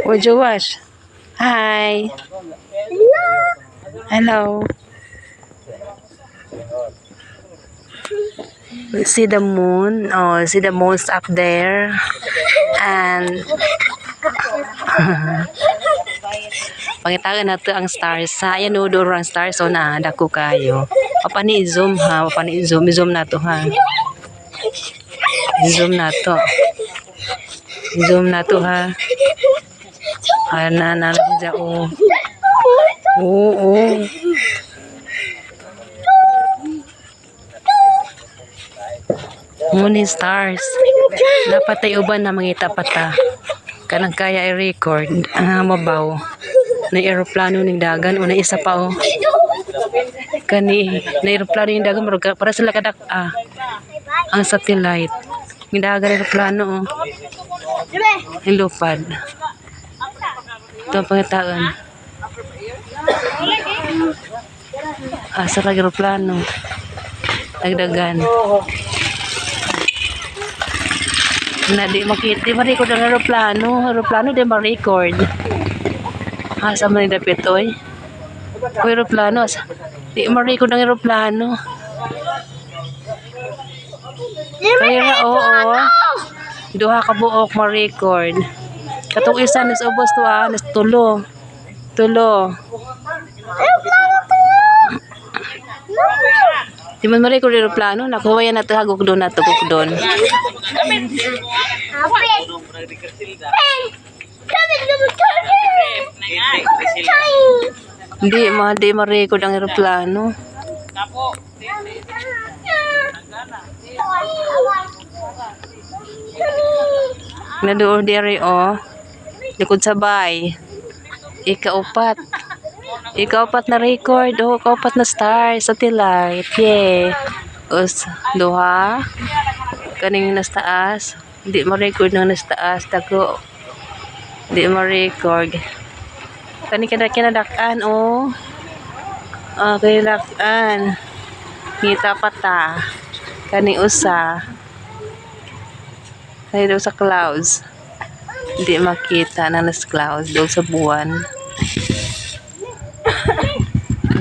Would you wash? Hi. Hello. See the moon. Oh, see the moon's up there. And pangitawan nato ang stars. Sa ayan o, doon ang stars. O na, dako kayo. Papani zoom ha. Papani zoom. I-zoom na to ha. I-zoom na to. I-zoom na to ha. Ana, siya o. Oo. Moon stars. Dapat tayo uban na mangita pata. Kanang kaya i-record. Mabaw. Na aeroplano ning dagan. O na isa pa o. Kani. Na aeroplano ning dagan. Para sila kadak ang satellite. Ning dagan aeroplano o. Ang lupad. Ito ang pangitaan. Sa aeroplano. Nagdagan. Na di makita, di ma-record ang aeroplano di ma-record. Asa man dapit oy. O aeroplano, di ma-record ang aeroplano. Kaya oo. Duha ka buok ma-record. Katong isa nas ubos to nas tulo. Di man ma-record ang aeroplano, nakuha na to hagok doon na to doon. Di ma-record ang aeroplano. Nadoon diri o. Likod sabay. Ikaupat na record. Ikaupat na star. Satellite. Yeah. Duha. Kaning nas taas. Di ma-record nang nas taas. Dako. Di ma-record. Kani kinadakan o. Kinadakan. Ngita pata. Kani usa. Kani daw sa clouds. Di makita na nas clouds. Daw sa buwan.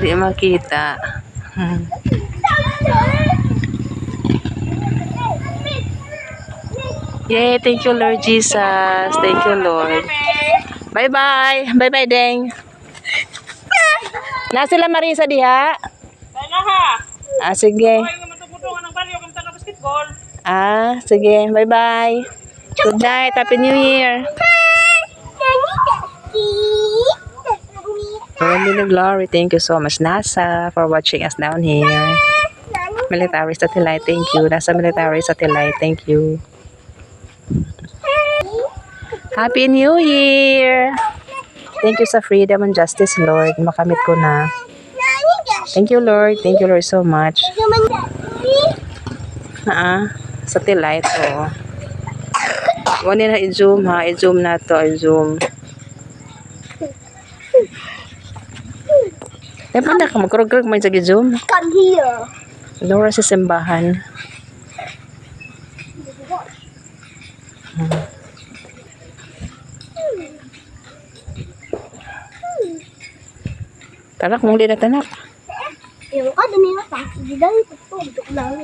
Di makita. Yay, thank you Lord Jesus. Thank you Lord. Bye-bye. Bye-bye, Deng. Na sila Marisa diha? Sige. Sige. Bye-bye. Good night. Happy New Year. Glory. Thank you so much, NASA, for watching us down here. Military Satellite, thank you. NASA Military Satellite, thank you. Happy New Year! Thank you sa freedom and justice, Lord. Makamit ko na. Thank you, Lord. Thank you, Lord, so much. Satellite, oh. Wala na i-zoom, ha. I-zoom na to, i-zoom. Panda ka, magkurog-kurog mo yung zoom. Come here. Laura sa simbahan. Tanak, mong di na tanak. Yung ka, dumi na pa. Hindi lang ito. Ito lang.